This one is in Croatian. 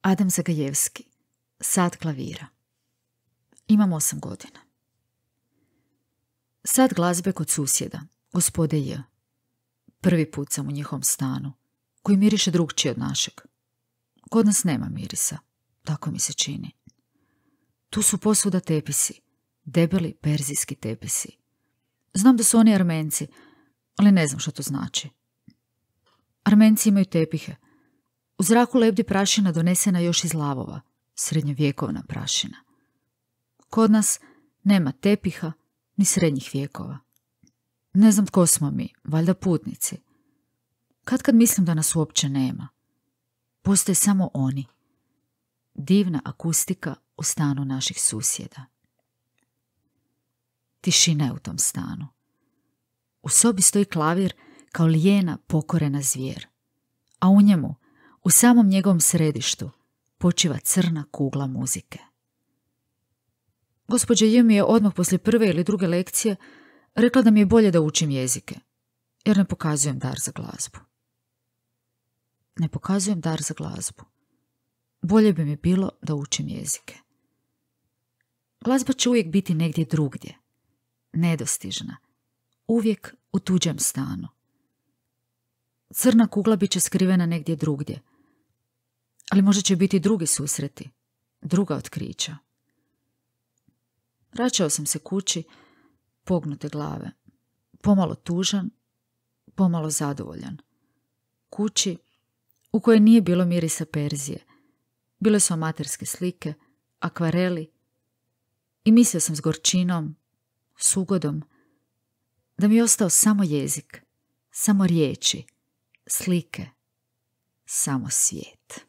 Adam Zagajevski. Sat klavira. Imam 8 godina. Sat glazbe kod susjeda, gospode J. Prvi put sam u njihovom stanu, koji miriše drugčije od našeg. Kod nas nema mirisa, tako mi se čini. Tu su posvuda tepisi, debeli perzijski tepisi. Znam da su oni Armenci, ali ne znam što to znači. Armenci imaju tepihe. U zraku lebdi prašina donesena još iz lavova, srednjovjekovna prašina. Kod nas nema tepiha ni srednjih vjekova. Ne znam tko smo mi, valjda putnici. Kad mislim da nas uopće nema. Postoje samo oni. Divna akustika u stanu naših susjeda. Tišina je u tom stanu. U sobi stoji klavir kao lijena pokorena zvijer, a u njemu, u samom njegovom središtu, počiva crna kugla muzike. Gospođa J mi je odmah poslije prve ili druge lekcije rekla da mi je bolje da učim jezike, jer ne pokazujem dar za glazbu. Ne pokazujem dar za glazbu. Bolje bi mi bilo da učim jezike. Glazba će uvijek biti negdje drugdje, nedostižna, uvijek u tuđem stanu. Crna kugla bit će skrivena negdje drugdje, ali možda će biti drugi susreti, druga otkrića. Vraćao sam se kući, pognute glave, pomalo tužan, pomalo zadovoljan. Kući u kojoj nije bilo mirisa Perzije, bile su amaterske slike, akvareli i mislio sam s gorčinom, s ugodom, da mi je ostao samo jezik, samo riječi, slike, samo svijet.